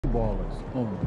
ballers only.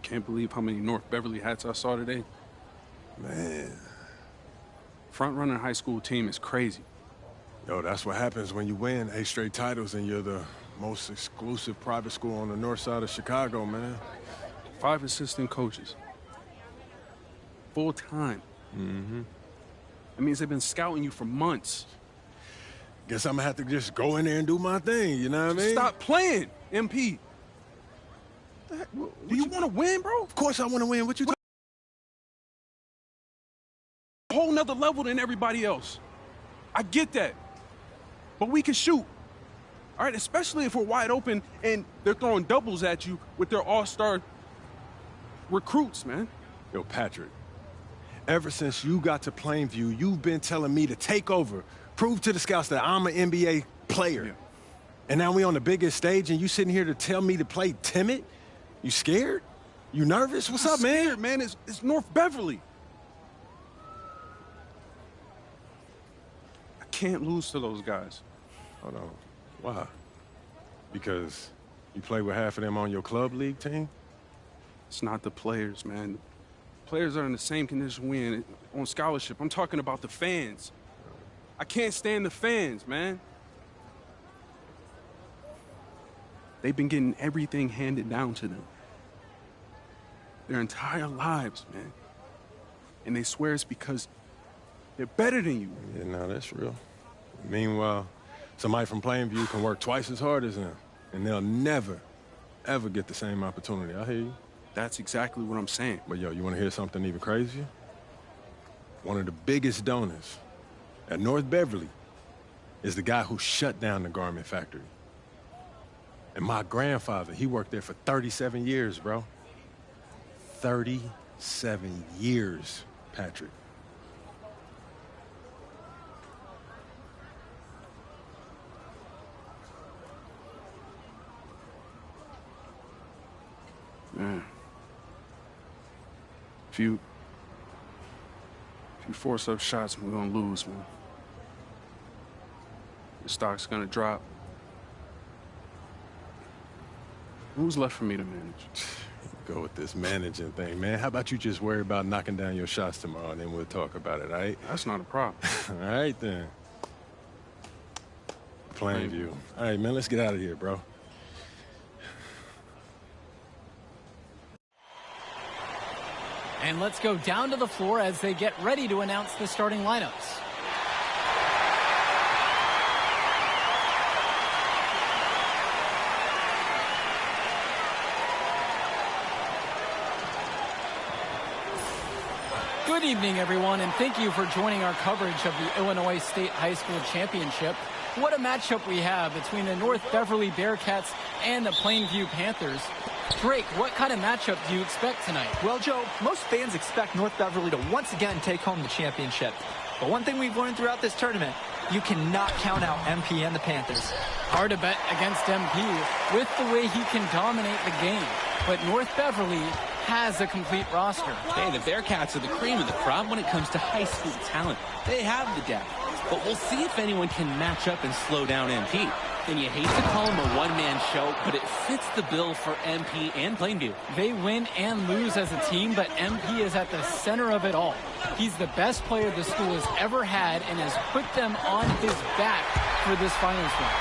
Can't believe how many North Beverly hats I saw today. Man. Front-running high school team is crazy. Yo, that's what happens when you win 8 straight titles and you're the most exclusive private school on the north side of Chicago, man. 5 assistant coaches. Full-time. Mm-hmm. That means they've been scouting you for months. Guess I'm gonna have to just go in there and do my thing, you know what I mean? Stop playing, MP. Do you want to win, bro? Of course I want to win. What you talking? A whole nother level than everybody else. I get that. But we can shoot. All right, especially if we're wide open and they're throwing doubles at you with their all-star recruits, man. Yo, Patrick, ever since you got to Plainview, you've been telling me to take over, prove to the scouts that I'm an NBA player. Yeah. And now we on the biggest stage and you sitting here to tell me to play timid? You scared? You nervous? What's up, man? Scared, man. It's North Beverly. I can't lose to those guys. Hold on. Why? Because you play with half of them on your club league team? It's not the players, man. The players are in the same condition we in on scholarship. I'm talking about the fans. I can't stand the fans, man. They've been getting everything handed down to them. Their entire lives, man. And they swear it's because they're better than you. Yeah, no, that's real. Meanwhile, somebody from Plainview can work twice as hard as them, and they'll never, ever get the same opportunity. I hear you. That's exactly what I'm saying. But, yo, you want to hear something even crazier? One of the biggest donors at North Beverly is the guy who shut down the garment factory. And my grandfather, he worked there for 37 years, bro. 37 years, Patrick. Man. If you force up shots, we're gonna lose, man. The stock's gonna drop. Who's left for me to manage? Go with this managing thing, man. How about you just worry about knocking down your shots tomorrow, and then we'll talk about it, all right? That's not a problem. All right, then. Plainview. All right, man, let's get out of here, bro. And let's go down to the floor as they get ready to announce the starting lineups. Good evening, everyone, and thank you for joining our coverage of the Illinois State High School Championship. What a matchup we have between the North Beverly Bearcats and the Plainview Panthers. Drake, what kind of matchup do you expect tonight? Well, Joe, most fans expect North Beverly to once again take home the championship. But one thing we've learned throughout this tournament, you cannot count out MP and the Panthers. Hard to bet against MP with the way he can dominate the game. But North Beverly has a complete roster. Hey, the Bearcats are the cream of the crop when it comes to high school talent. They have the depth, but we'll see if anyone can match up and slow down MP. And you hate to call him a one-man show, but it fits the bill for MP and Plainview. They win and lose as a team, but MP is at the center of it all. He's the best player the school has ever had and has put them on his back for this finals run.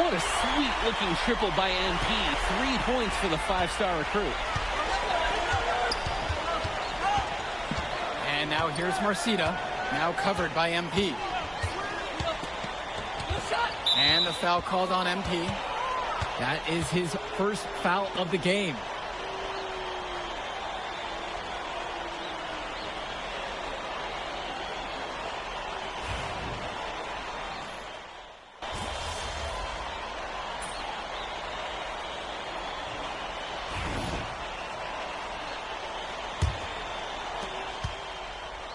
What a sweet-looking triple by MP. 3 points for the five-star recruit. And now here's Marcita, now covered by MP. And the foul called on MP. That is his first foul of the game.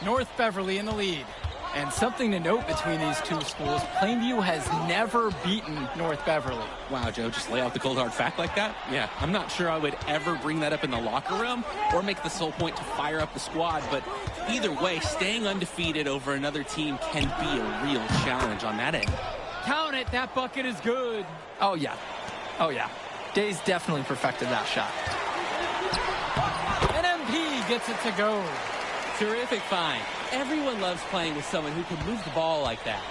North Beverly in the lead. And something to note between these two schools, Plainview has never beaten North Beverly. Wow, Joe, just lay out the cold hard fact like that? Yeah, I'm not sure I would ever bring that up in the locker room or make the sole point to fire up the squad, but either way, staying undefeated over another team can be a real challenge on that end. Count it, that bucket is good. Oh, yeah. Oh, yeah. Day's definitely perfected that shot. And MP gets it to go. Terrific find. Everyone loves playing with someone who can move the ball like that.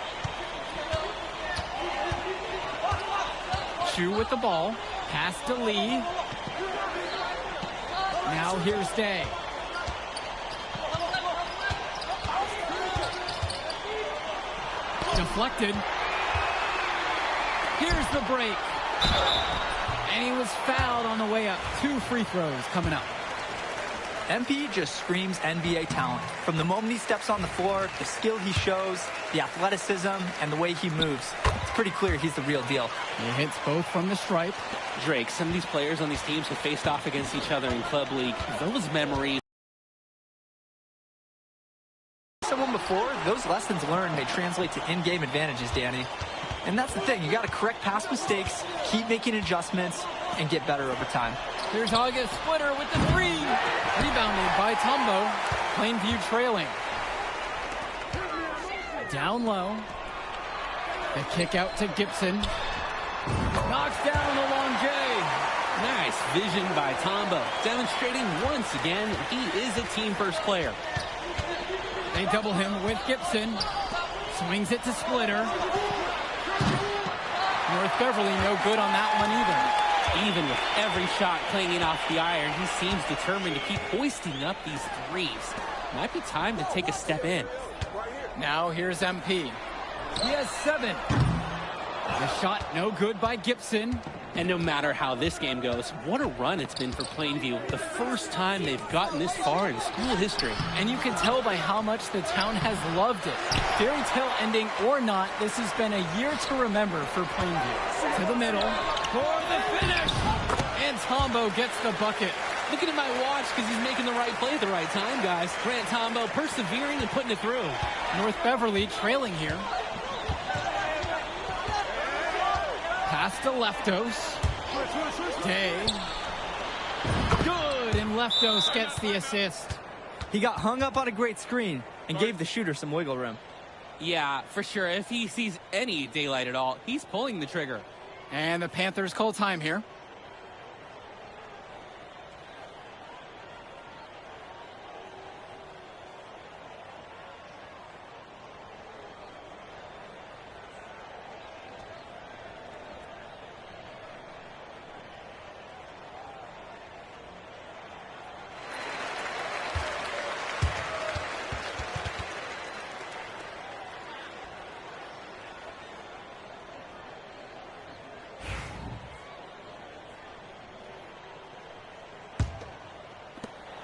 Chu with the ball. Pass to Lee. Now here's Day. Deflected. Here's the break. And he was fouled on the way up. 2 free throws coming up. MP just screams NBA talent. From the moment he steps on the floor, the skill he shows, the athleticism, and the way he moves. It's pretty clear he's the real deal. He hits both from the stripe. Drake, some of these players on these teams have faced off against each other in Club League. Those memories. Someone before, those lessons learned may translate to in-game advantages, Danny. And that's the thing. You got to correct past mistakes, keep making adjustments, and get better over time. Here's August Splitter with the 3. Rebounded by Tumbo. Plainview trailing. Down low. The kick out to Gibson. Knocks down the long J. Nice vision by Tombo, demonstrating once again he is a team-first player. They double him with Gibson. Swings it to Splitter. North Beverly no good on that one either. Even with every shot clanging off the iron, he seems determined to keep hoisting up these threes. Might be time to take a step in. Now here's MP. He has 7. The shot no good by Gibson. And no matter how this game goes, what a run it's been for Plainview. The first time they've gotten this far in school history. And you can tell by how much the town has loved it. Fairy tale ending or not, this has been a year to remember for Plainview. To the middle, for the finish! And Tombo gets the bucket. Looking at my watch because he's making the right play at the right time, guys. Grant Tombo persevering and putting it through. North Beverly trailing here. Pass to Leftos. Day. Good, and Leftos gets the assist. He got hung up on a great screen and gave the shooter some wiggle room. Yeah, for sure. If he sees any daylight at all, he's pulling the trigger. And the Panthers call time here.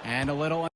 And a little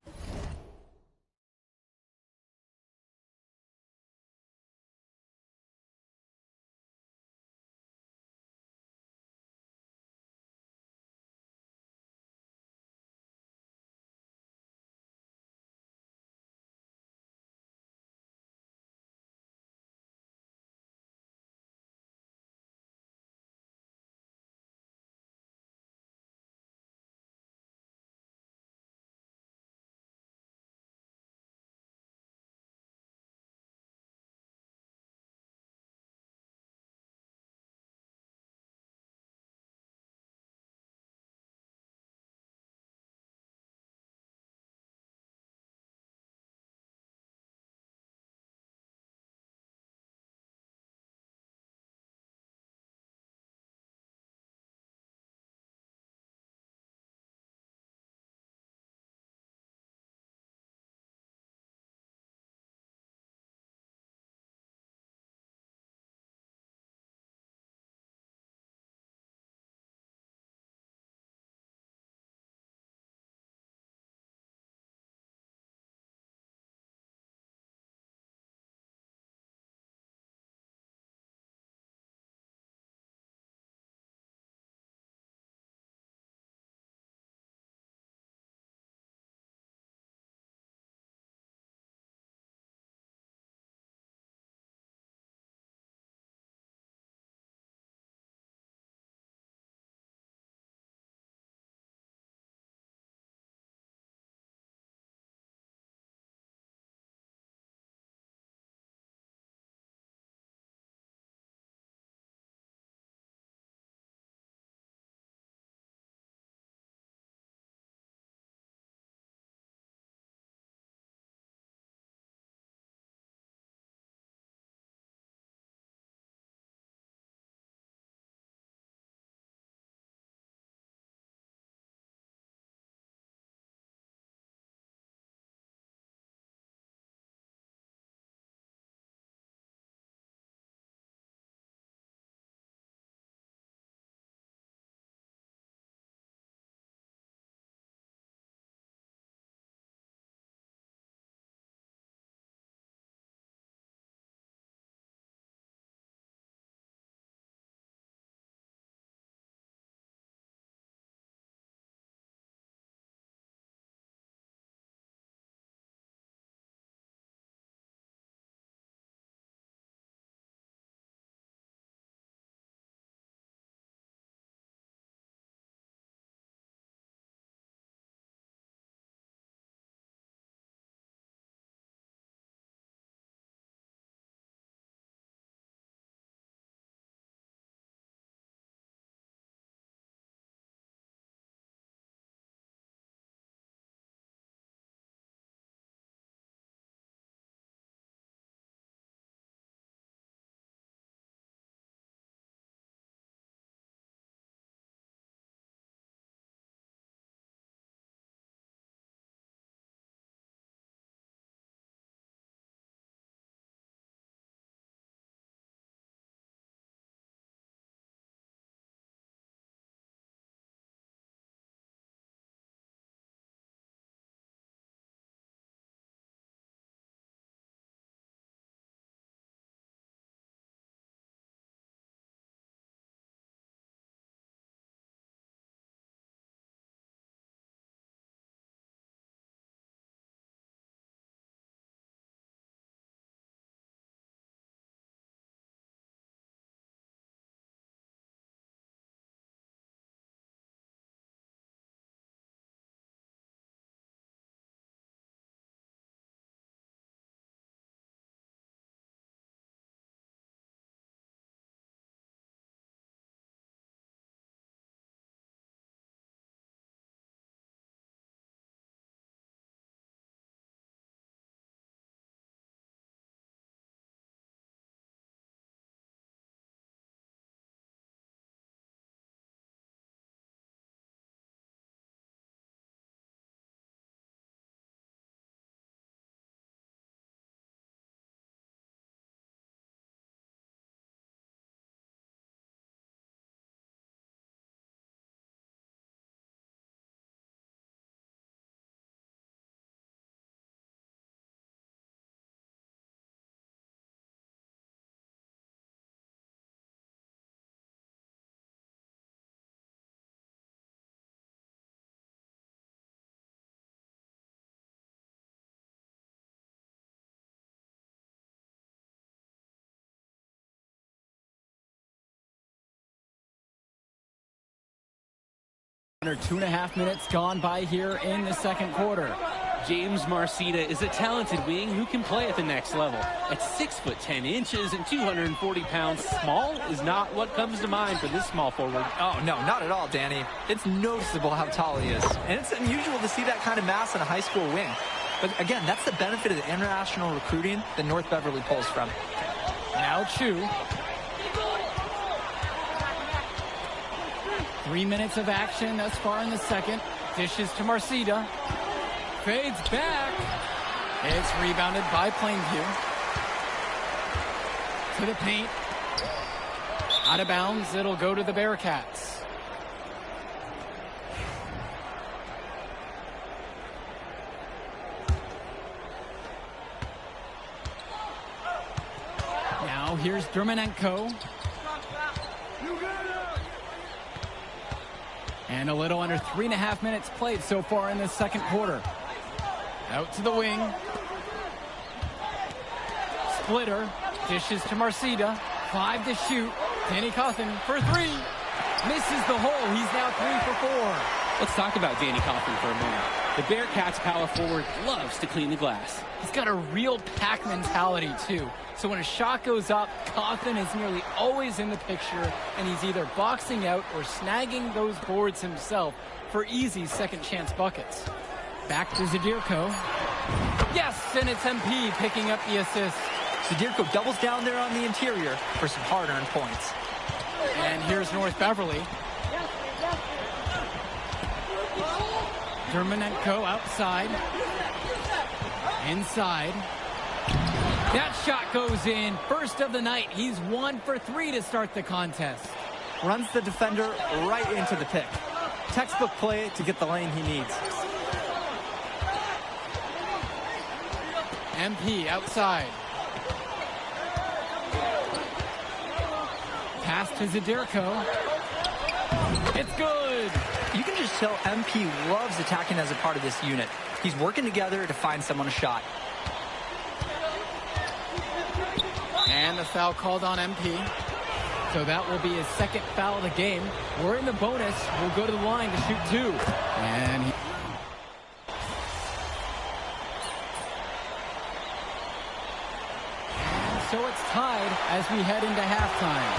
Under 2.5 minutes gone by here in the second quarter. James Marcita is a talented wing who can play at the next level. At 6'10" and 240 pounds, small is not what comes to mind for this small forward. Oh, no, not at all, Danny. It's noticeable how tall he is. And it's unusual to see that kind of mass in a high school wing. But again, that's the benefit of the international recruiting that North Beverly pulls from. Now Chu. 3 minutes of action thus far in the second. Dishes to Marcita. Fades back. It's rebounded by Plainview. To the paint. Out of bounds. It'll go to the Bearcats. Now here's Dermanenko. And a little under 3.5 minutes played so far in the second quarter. Out to the wing. Splitter. Dishes to Marcita. 5 to shoot. Danny Cawthon for 3. Misses the hole. He's now 3 for 4. Let's talk about Danny Cawthon for a moment. The Bearcats power forward loves to clean the glass. He's got a real pack mentality, too. So when a shot goes up, Cawthon is nearly always in the picture, and he's either boxing out or snagging those boards himself for easy second-chance buckets. Back to Zadirko. Yes, and it's MP picking up the assist. Zadirko doubles down there on the interior for some hard-earned points. And here's North Beverly. Dermanenko outside. Inside. That shot goes in. First of the night. He's 1 for 3 to start the contest. Runs the defender right into the pick. Textbook play to get the lane he needs. MP outside. Pass to Zadirko. It's good. You can just tell MP loves attacking as a part of this unit. He's working together to find someone a shot. And the foul called on MP. So that will be his second foul of the game. We're in the bonus. We'll go to the line to shoot 2. And so it's tied as we head into halftime.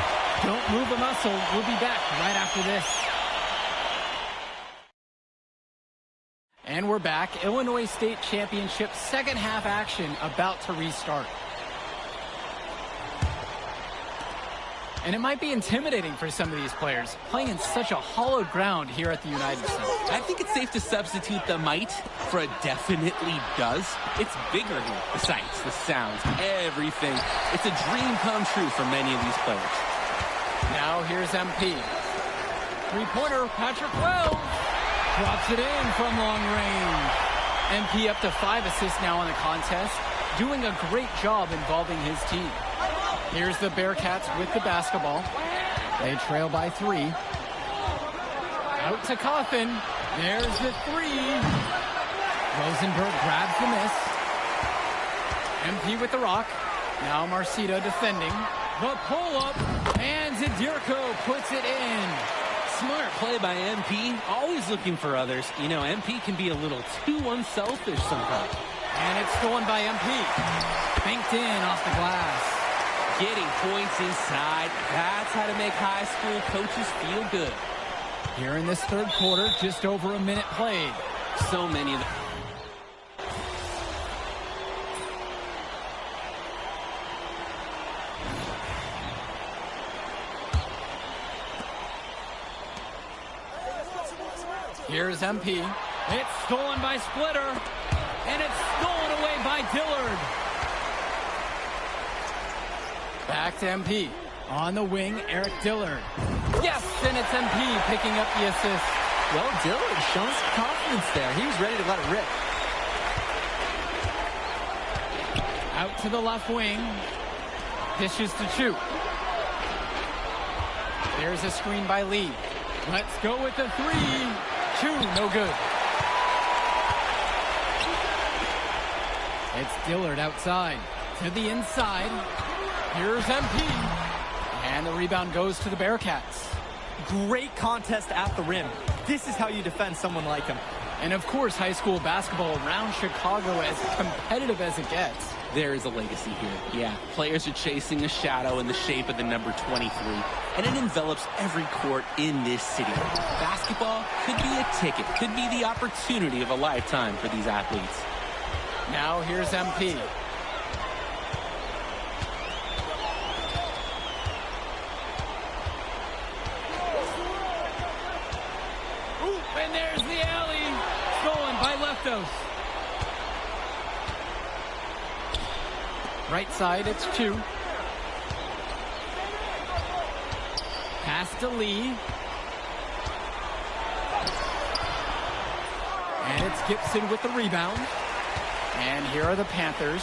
Don't move a muscle. We'll be back right after this. And we're back. Illinois State Championship second half action about to restart. And it might be intimidating for some of these players, playing in such a hollowed ground here at the United Center. I think it's safe to substitute the might for a definitely does. It's bigger here. The sights, the sounds, everything. It's a dream come true for many of these players. Now here's MP. Three-pointer, Patrick Wells. Drops it in from long range. MP up to 5 assists now in the contest, doing a great job involving his team. Here's the Bearcats with the basketball. They trail by 3. Out to Cawthon. There's the 3. Rosenberg grabs the miss. MP with the rock. Now Marcita defending. The pull-up. And Zadirko puts it in. Smart play by MP. Always looking for others. You know, MP can be a little too unselfish sometimes. And it's stolen by MP. Banked in off the glass. Getting points inside. That's how to make high school coaches feel good. Here in this third quarter, just over a minute played. So many of them. Here's MP. It's stolen by Splitter. And it's stolen away by Dillard. Back to MP. On the wing, Eric Dillard. Yes, and it's MP picking up the assist. Well, Dillard showing some confidence there. He was ready to let it rip. Out to the left wing. Dishes to Chu. There's a screen by Lee. Let's go with the 3. Chu, no good. It's Dillard outside. To the inside. Here's MP. And the rebound goes to the Bearcats. Great contest at the rim. This is how you defend someone like him. And of course, high school basketball around Chicago as competitive as it gets. There is a legacy here. Yeah, players are chasing a shadow in the shape of the number 23, and it envelops every court in this city. Basketball could be a ticket, could be the opportunity of a lifetime for these athletes. Now here's MP. Ooh, and there's the alley. Stolen by Leftos. Right side, it's 2. Pass to Lee. And it's Gibson with the rebound. And here are the Panthers.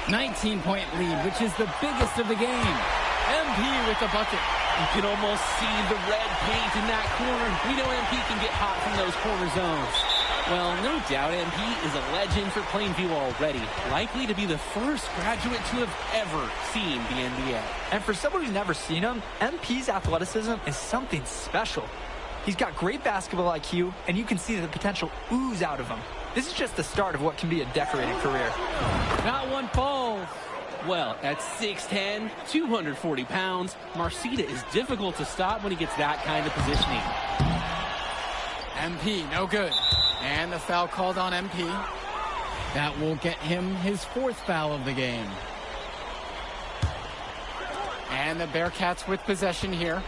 19-point lead, which is the biggest of the game. MP with the bucket. You can almost see the red paint in that corner. We know MP can get hot from those corner zones. Well, no doubt MP is a legend for Plainview already. Likely to be the first graduate to have ever seen the NBA. And for someone who's never seen him, MP's athleticism is something special. He's got great basketball IQ, and you can see the potential ooze out of him. This is just the start of what can be a decorated career. That one falls. Well, at 6'10", 240 pounds, Marcita is difficult to stop when he gets that kind of positioning. MP, no good. And the foul called on MP. That will get him his 4th foul of the game. And the Bearcats with possession here.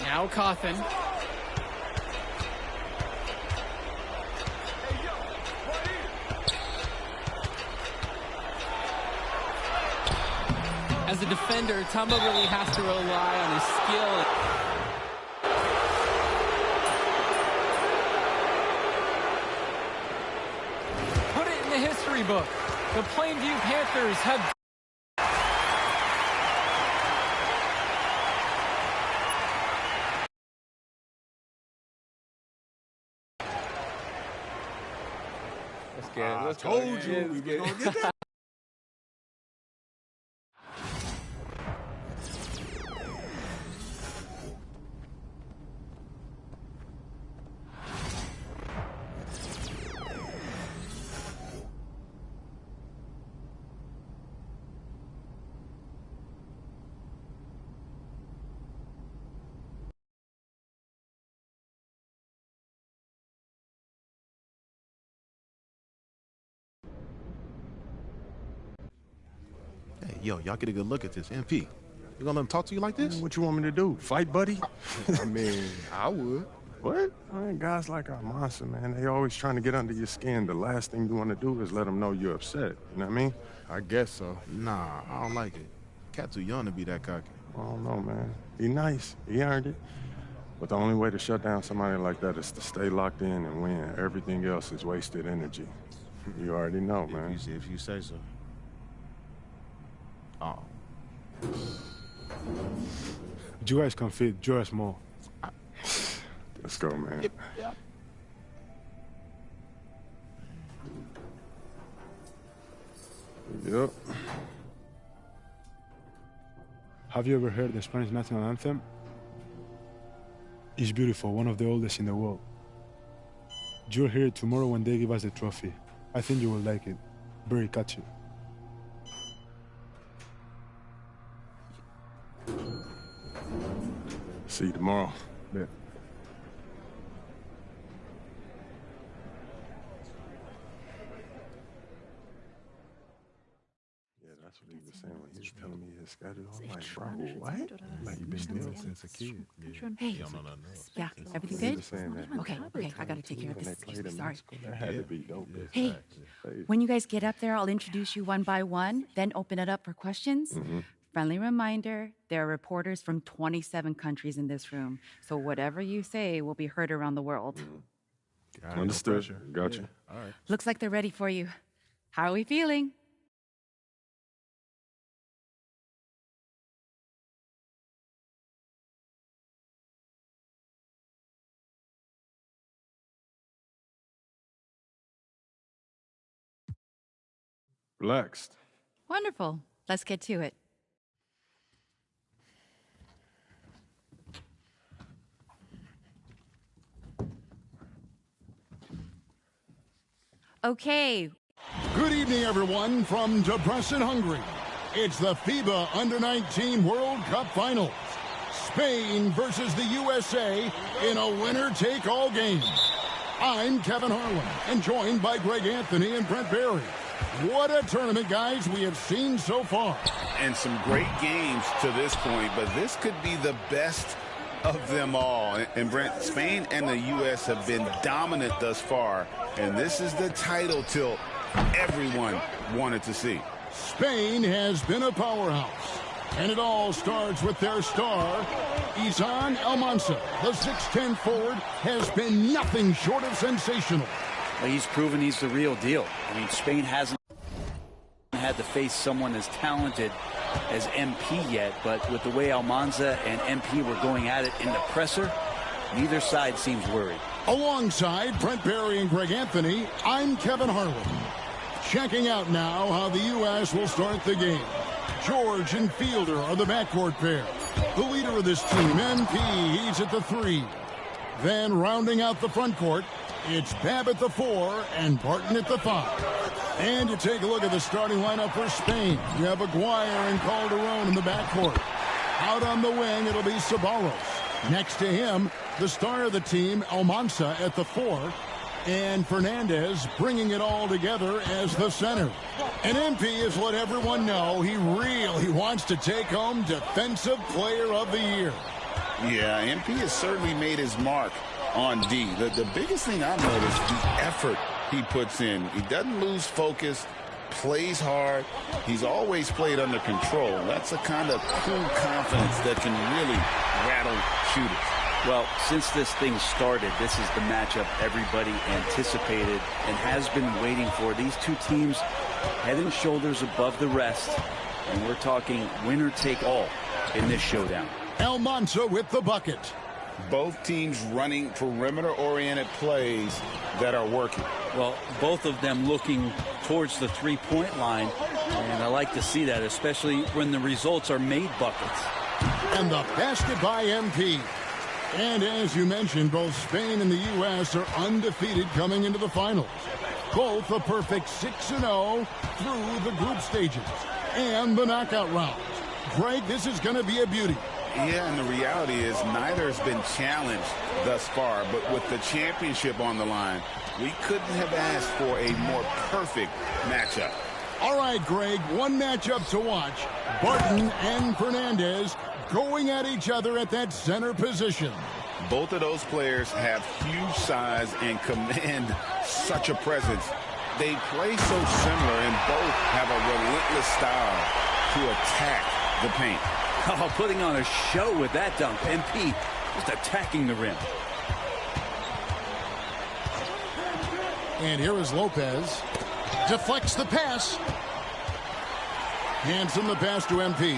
Now Cawthon. As a defender, Tumba really has to rely on his skill. Put it in the history book. The Plainview Panthers have... I told you we were going to get that. Hey, yo, y'all get a good look at this. MP, you gonna let him talk to you like this? What you want me to do? Fight, buddy? I mean, I would. What? Man, guys like our monster, man, they always trying to get under your skin. The last thing you want to do is let them know you're upset. You know what I mean? I guess so. Nah, I don't like it. Cat too young to be that cocky. I don't know, man. Be nice. He earned it. But the only way to shut down somebody like that is to stay locked in and win. Everything else is wasted energy. You already know, man. If you say so. Oh. You guys can fit just more. Let's go, man. Yep. Yep. Have you ever heard the Spanish national anthem? It's beautiful, one of the oldest in the world. You'll hear it tomorrow when they give us the trophy. I think you will like it. Very catchy. See you tomorrow. Yeah. Yeah, that's what he was saying when he was telling me his schedule. I'm like, bro, what? Like you been doing since a kid. Hey, You don't know nothing else. yeah, everything He good? was saying that. Okay, I gotta take care of this. Excuse me, sorry. That had to be dope. Hey, when you guys get up there, I'll introduce you one by one, then open it up for questions. Friendly reminder, there are reporters from 27 countries in this room, so whatever you say will be heard around the world. Understood. Gotcha. All right. Looks like they're ready for you. How are we feeling? Relaxed. Wonderful. Let's get to it. Okay. Good evening, everyone, from Debrecen, Hungary. It's the FIBA Under-19 World Cup Finals. Spain versus the USA in a winner-take-all game. I'm Kevin Harlan, and joined by Greg Anthony and Brent Barry. What a tournament, guys, we have seen so far. And some great games to this point, but this could be the best of them all. And Brent, Spain and the U.S. have been dominant thus far, and this is the title tilt everyone wanted to see. Spain has been a powerhouse, and it all starts with their star, Izan Almansa. The 6'10 forward has been nothing short of sensational. Well, he's proven he's the real deal. I mean, Spain hasn't had to face someone as talented as MP yet, but with the way Almanza and MP were going at it in the presser, neither side seems worried. Alongside Brent Barry and Greg Anthony, I'm Kevin Harlan. Checking out now how the U.S. will start the game. George and Fielder are the backcourt pair. The leader of this team, MP, he's at the 3. Then rounding out the front court, it's Babb at the 4 and Barton at the 5. And you take a look at the starting lineup for Spain. You have Aguirre and Calderon in the backcourt. Out on the wing, it'll be Ceballos. Next to him, the star of the team, Almansa at the 4. And Fernandez bringing it all together as the center. And MP has let everyone know he really wants to take home Defensive Player of the Year. Yeah, MP has certainly made his mark on D. The biggest thing I've noticed, the effort he puts in. He doesn't lose focus, plays hard. He's always played under control. That's a kind of cool confidence that can really rattle shooters. Well, since this thing started, this is the matchup everybody anticipated and has been waiting for. These two teams head and shoulders above the rest, and we're talking winner take all in this showdown. Almansa with the bucket. Both teams running perimeter-oriented plays that are working. Well, both of them looking towards the three-point line, and I like to see that, especially when the results are made buckets. And the basket by MP. And as you mentioned, both Spain and the U.S. are undefeated coming into the finals. Both a perfect 6-0 through the group stages and the knockout rounds. Greg, this is going to be a beauty. Yeah, and the reality is neither has been challenged thus far, but with the championship on the line, we couldn't have asked for a more perfect matchup. All right, Greg, one matchup to watch. Barton and Fernandez going at each other at that center position. Both of those players have huge size and command such a presence. They play so similar, and both have a relentless style to attack the paint. Oh, putting on a show with that dunk. MP just attacking the rim. And here is Lopez. Deflects the pass. Hands him the pass to MP.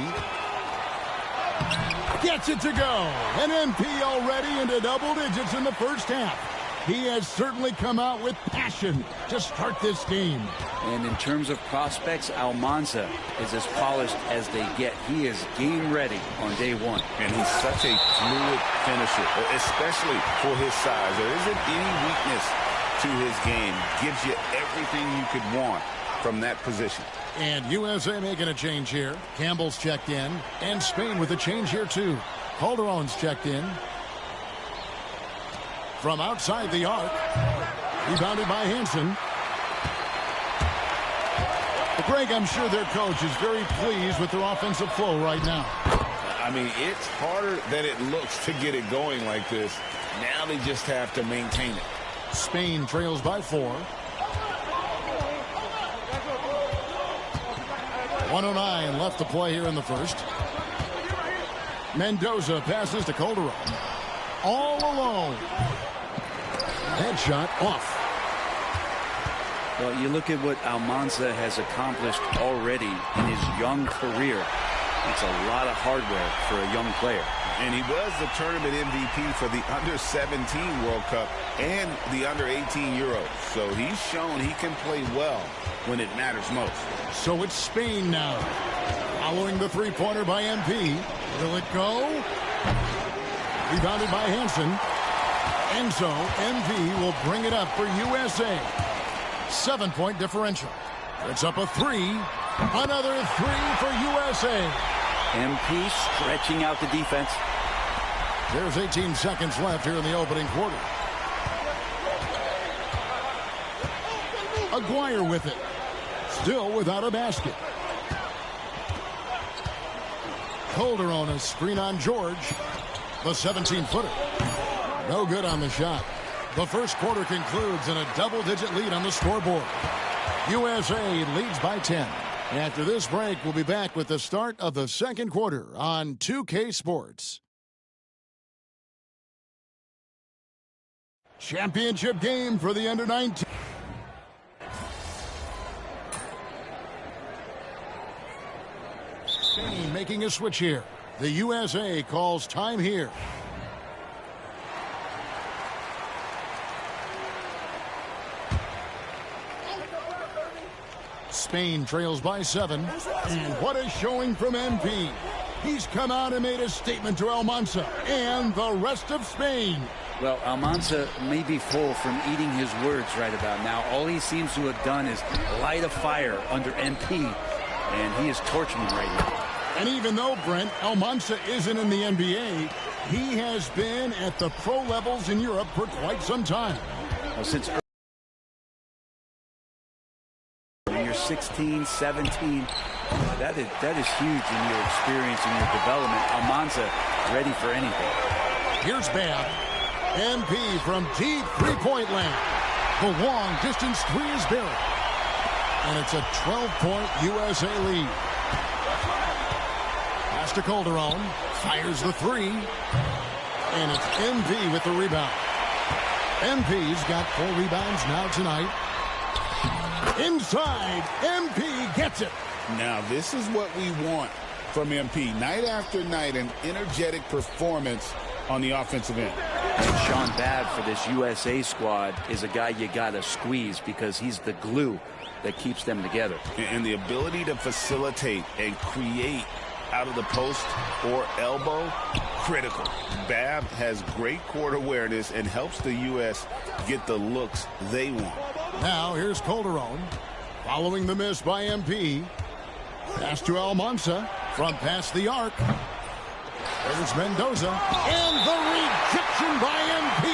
Gets it to go. And MP already into double digits in the first half. He has certainly come out with passion to start this game. And in terms of prospects, Almanza is as polished as they get. He is game ready on day one. And he's such a fluid finisher, especially for his size. There isn't any weakness to his game. Gives you everything you could want from that position. And USA making a change here. Campbell's checked in. And Spain with a change here too. Calderon's checked in. From outside the arc. Rebounded by Hansen. Greg, I'm sure their coach is very pleased with their offensive flow right now. I mean, it's harder than it looks to get it going like this. Now they just have to maintain it. Spain trails by 4. 1:09 left to play here in the first. Mendoza passes to Calderon. All alone. Headshot off. Well, you look at what Almanza has accomplished already in his young career. It's a lot of hardware for a young player. And he was the tournament MVP for the Under-17 World Cup and the Under-18 Euros. So he's shown he can play well when it matters most. So it's Spain now. Following the three-pointer by MP. Will it go? Rebounded by Hansen. And so MP will bring it up for USA. 7-point differential. It's up a 3. Another 3 for USA. MP stretching out the defense. There's 18 seconds left here in the opening quarter. Aguirre with it. Still without a basket. Calderon a screen on George. The 17-footer. No good on the shot. The first quarter concludes in a double-digit lead on the scoreboard. USA leads by 10. After this break, we'll be back with the start of the second quarter on 2K Sports. Championship game for the under-19. Spain making a switch here. The USA calls time here. Spain trails by 7. And what a showing from MP. He's come out and made a statement to Almanza and the rest of Spain. Well, Almanza may be full from eating his words right about now. All he seems to have done is light a fire under MP, and he is torching him right now. And even though, Brent, Almanza isn't in the NBA, he has been at the pro levels in Europe for quite some time. Well, since when you're 16, 17, that is huge in your experience and your development. Almanza ready for anything. Here's Bam. MP from deep three-point land. The long distance 3 is buried. And it's a 12-point USA lead. Pass to Calderon. Fires the 3. And it's MP with the rebound. MP's got 4 rebounds now tonight. Inside, MP gets it. Now, this is what we want from MP. Night after night, an energetic performance on the offensive end. And Sean Babb for this USA squad is a guy you got to squeeze because he's the glue that keeps them together. And the ability to facilitate and create out of the post or elbow, critical. Babb has great court awareness and helps the U.S. get the looks they want. Now here's Calderon following the miss by MP. Pass to Almanza from past the arc. There's Mendoza and the rejection by MP.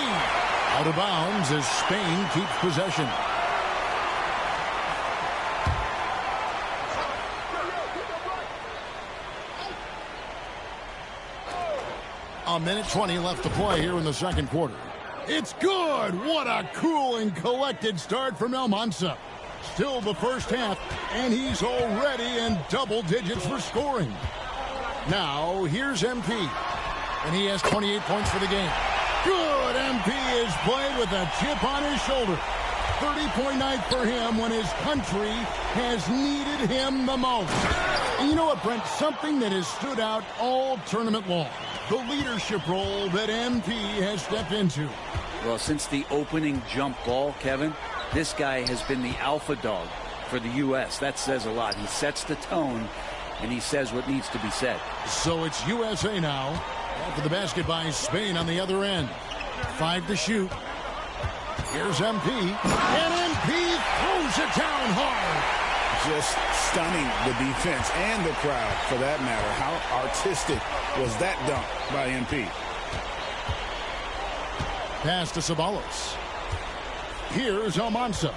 Out of bounds as Spain keeps possession. A minute 20 left to play here in the second quarter. It's good. What a cool and collected start from Almanza. Still the first half, and he's already in double digits for scoring. Now, here's MP, and he has 28 points for the game. Good. MP is played with a chip on his shoulder. 30-point night for him when his country has needed him the most. And you know what, Brent? Something that has stood out all tournament long. The leadership role that MP has stepped into. Well, since the opening jump ball, Kevin, this guy has been the alpha dog for the U.S. That says a lot. He sets the tone, and he says what needs to be said. So it's USA now. After the basket by Spain on the other end. 5 to shoot. Here's MP. And MP throws it down hard. Just stunning the defense and the crowd, for that matter. How artistic was that dunk by MP? Pass to Ceballos. Here's Almanza.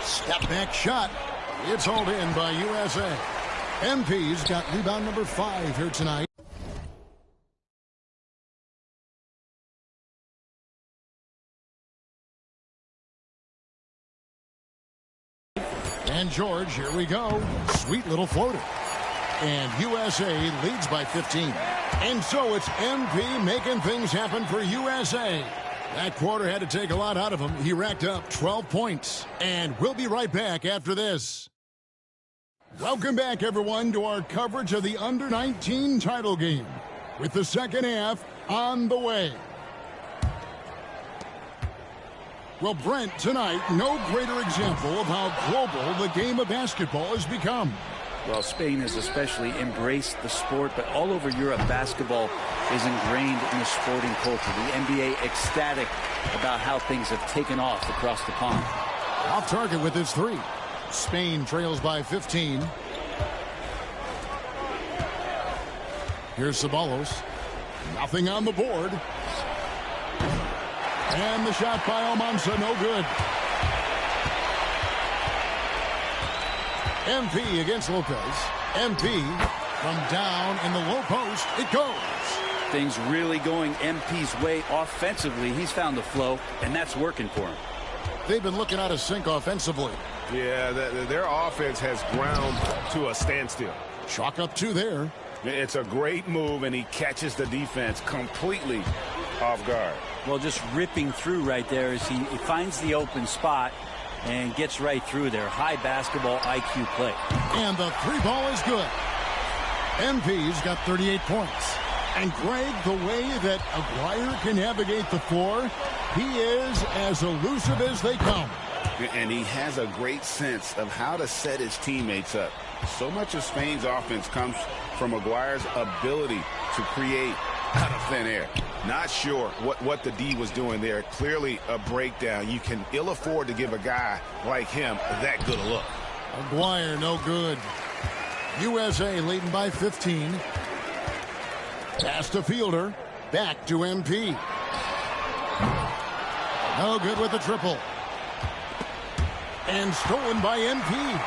Step back shot. It's hauled in by USA. MP's got rebound number 5 here tonight. George, here we go. Sweet little floater. And USA leads by 15. And so it's MP making things happen for USA. That quarter had to take a lot out of him. He racked up 12 points. And we'll be right back after this. Welcome back, everyone, to our coverage of the Under-19 title game, with the second half on the way. Well, Brent, tonight, no greater example of how global the game of basketball has become. Well, Spain has especially embraced the sport, but all over Europe, basketball is ingrained in the sporting culture. The NBA ecstatic about how things have taken off across the pond. Off target with his three. Spain trails by 15. Here's Ceballos. Nothing on the board. And the shot by Almanza, no good. MP against Lopez. MP from down in the low post. It goes. Things really going MP's way offensively. He's found the flow, and that's working for him. They've been looking out of sync offensively. Yeah, their offense has ground to a standstill. Chalk up two there. It's a great move, and he catches the defense completely off guard. Well, just ripping through right there as he finds the open spot and gets right through there. High basketball IQ play. And the three ball is good. MP's got 38 points. And Greg, the way that Aguirre can navigate the floor, he is as elusive as they come. And he has a great sense of how to set his teammates up. So much of Spain's offense comes from Aguirre's ability to create out of thin air. Not sure what the D was doing there. Clearly a breakdown. You can ill afford to give a guy like him that good a look. Aguirre, no good. USA leading by 15. Pass to Fielder. Back to MP. No good with the triple. And stolen by MP.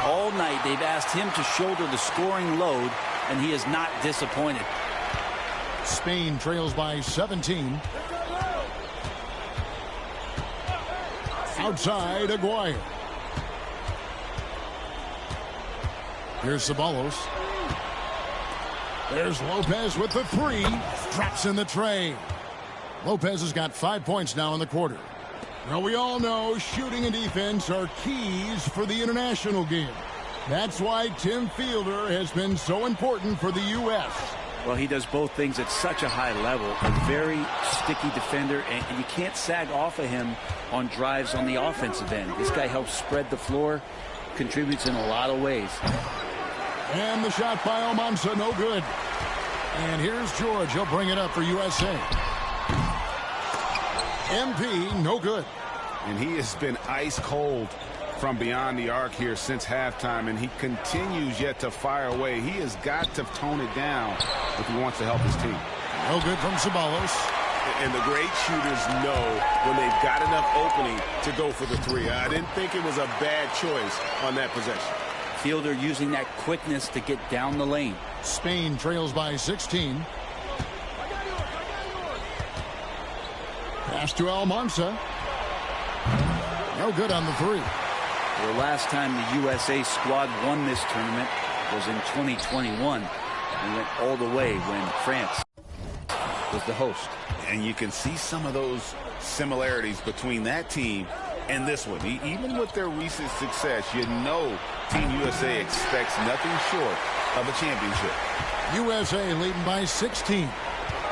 All night they've asked him to shoulder the scoring load, and he is not disappointed. Spain trails by 17. Outside, Aguirre. Here's Ceballos. There's Lopez with the three. Drops in the tray. Lopez has got 5 points now in the quarter. Well, we all know shooting and defense are keys for the international game. That's why Tim Fielder has been so important for the U.S. Well, he does both things at such a high level. A very sticky defender, and you can't sag off of him on drives on the offensive end. This guy helps spread the floor, contributes in a lot of ways. And the shot by Almanza, no good. And here's George. He'll bring it up for USA. MP, no good. And he has been ice cold from beyond the arc here since halftime, and he continues yet to fire away. He has got to tone it down if he wants to help his team. No good from Ceballos. And the great shooters know when they've got enough opening to go for the three. I didn't think it was a bad choice on that possession. Fielder using that quickness to get down the lane. Spain trails by 16. Pass to Almanza. No good on the three. The last time the USA squad won this tournament was in 2021. We went all the way when France was the host. And you can see some of those similarities between that team and this one. Even with their recent success, you know Team USA expects nothing short of a championship. USA leading by 16.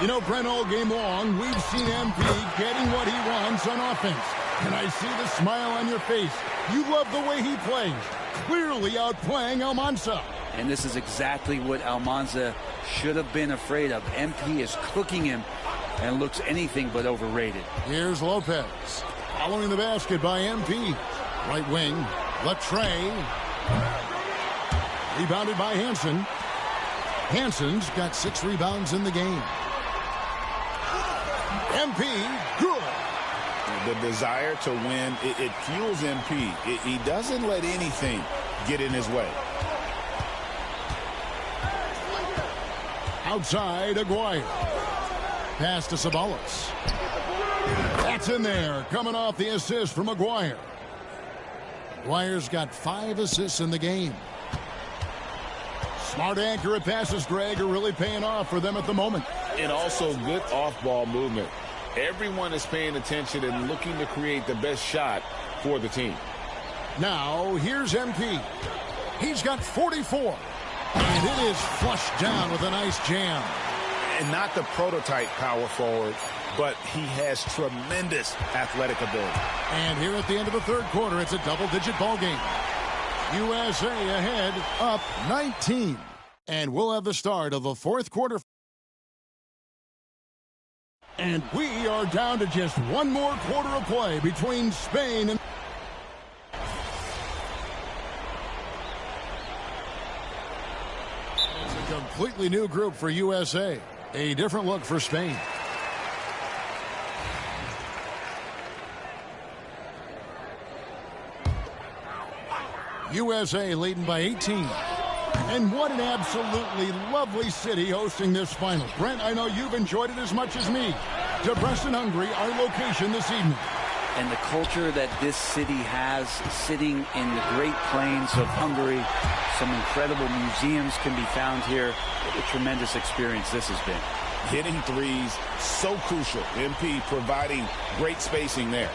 You know, Brent, all game long, we've seen MP getting what he wants on offense. And I see the smile on your face. You love the way he plays. Clearly outplaying Almanza. And this is exactly what Almanza should have been afraid of. MP is cooking him and looks anything but overrated. Here's Lopez. Following the basket by MP. Right wing. Latre. Rebounded by Hansen. Hansen's got 6 rebounds in the game. MP, good. The desire to win, it fuels MP. He doesn't let anything get in his way. Outside, Aguirre. Pass to Ceballos. That's in there, coming off the assist from Aguirre. Aguirre's got 5 assists in the game. Smart, accurate passes, Greg, are really paying off for them at the moment. And also good off-ball movement. Everyone is paying attention and looking to create the best shot for the team. Now, here's MP. He's got 44. And it is flushed down with a nice jam. And not the prototype power forward, but he has tremendous athletic ability. And here at the end of the third quarter, it's a double-digit ball game. USA ahead, up 19. And we'll have the start of the fourth quarter. And we are down to just one more quarter of play between Spain and... It's a completely new group for USA. A different look for Spain. USA leading by 18. And what an absolutely lovely city hosting this final. Brent, I know you've enjoyed it as much as me. Debrecen, Hungary, our location this evening. And the culture that this city has, sitting in the Great Plains of Hungary, some incredible museums can be found here. What a tremendous experience this has been. Hitting threes, so crucial. MP providing great spacing there.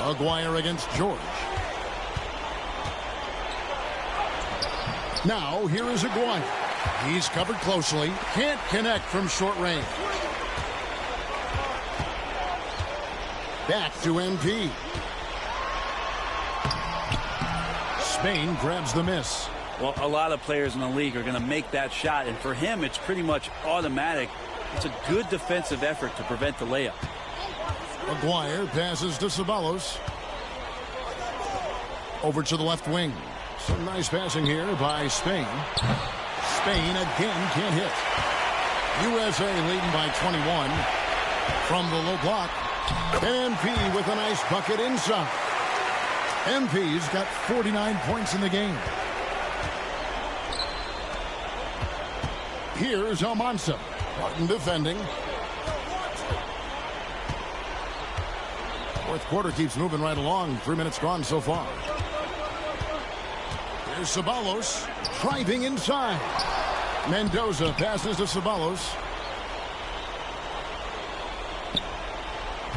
Aguirre against George. Now, here is Aguirre. He's covered closely. Can't connect from short range. Back to MP. Spain grabs the miss. Well, a lot of players in the league are going to make that shot, and for him, it's pretty much automatic. It's a good defensive effort to prevent the layup. Aguirre passes to Ceballos. Over to the left wing. Some nice passing here by Spain. Spain again can't hit. USA leading by 21. From the low block. MP with a nice bucket inside. MP's got 49 points in the game. Here's Almanza. Martin defending. Fourth quarter keeps moving right along. 3 minutes gone so far. Here's Ceballos driving inside. Mendoza passes to Ceballos.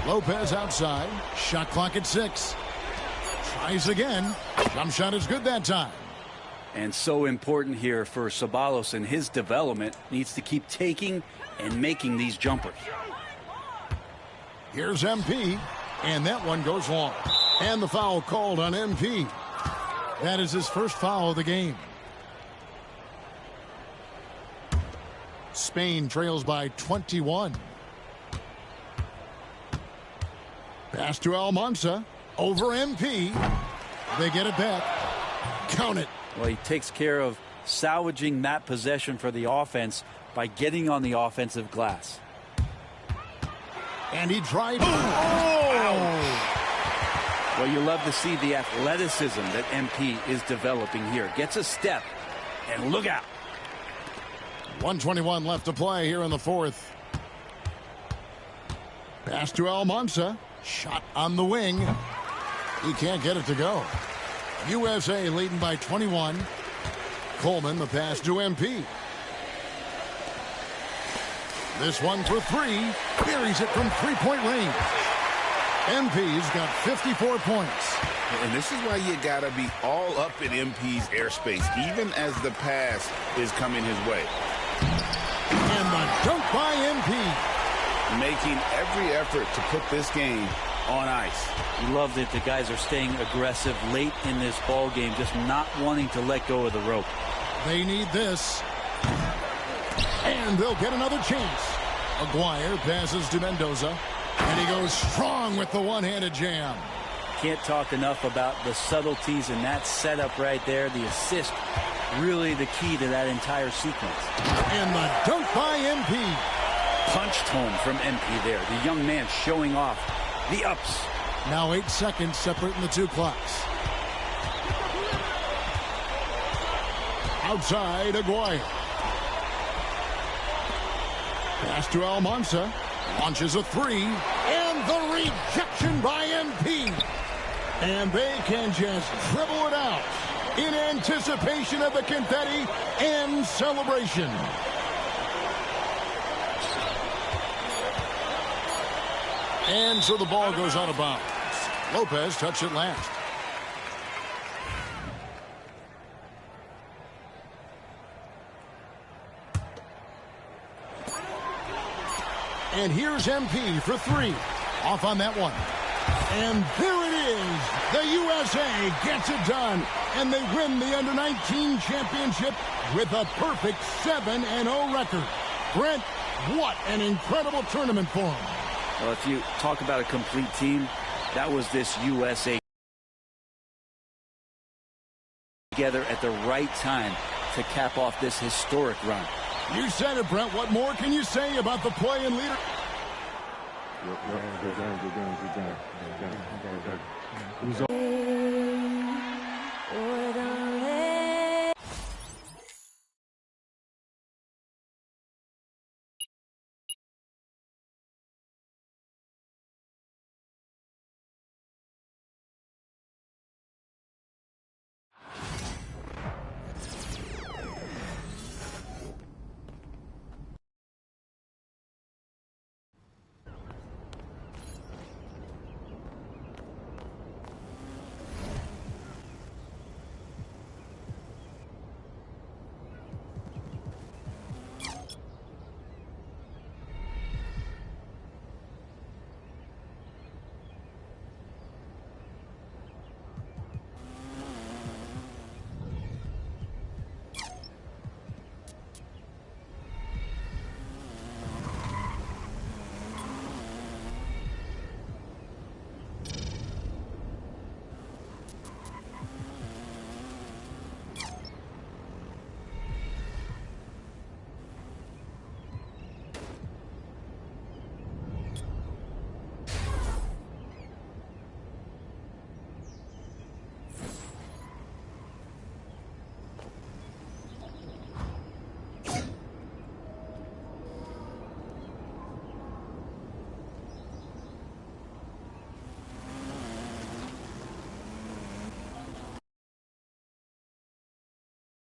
Lopez outside. Shot clock at 6. Tries again. Jump shot is good that time. And so important here for Ceballos and his development. Needs to keep taking and making these jumpers. Here's MP. And that one goes long. And the foul called on MP. That is his first foul of the game. Spain trails by 21. Pass to Almanza. Over MP. They get it back. Count it. Well, he takes care of salvaging that possession for the offense by getting on the offensive glass. And he drives. Oh! Well, you love to see the athleticism that MP is developing here. Gets a step, and look out. 1:21 left to play here in the fourth. Pass to Almanza. Shot on the wing. He can't get it to go. USA leading by 21. Coleman, the pass to MP. This one for 3. Buries it from three-point range. MP's got 54 points. And this is why you got to be all up in MP's airspace, even as the pass is coming his way. And the dunk by MP. Making every effort to put this game on ice. You love that the guys are staying aggressive late in this ball game, just not wanting to let go of the rope. They need this. And they'll get another chance. Aguirre passes to Mendoza. And he goes strong with the one-handed jam. Can't talk enough about the subtleties in that setup right there. The assist, really the key to that entire sequence. And the dunk by MP. Punched home from MP there. The young man showing off the ups. Now 8 seconds separating the two clocks. Outside, Aguirre. Pass to Almanza. Launches a 3. And the rejection by MP. And they can just dribble it out in anticipation of the confetti and celebration. And so the ball goes out of bounds. Lopez touched it last. And here's MP for three. Off on that one. And there it is. The USA gets it done. And they win the Under-19 championship with a perfect 7-0 record. Brent, what an incredible tournament for them. Well, if you talk about a complete team, that was this USA together at the right time to cap off this historic run. You said it, Brent. What more can you say about the play and leader? Good game.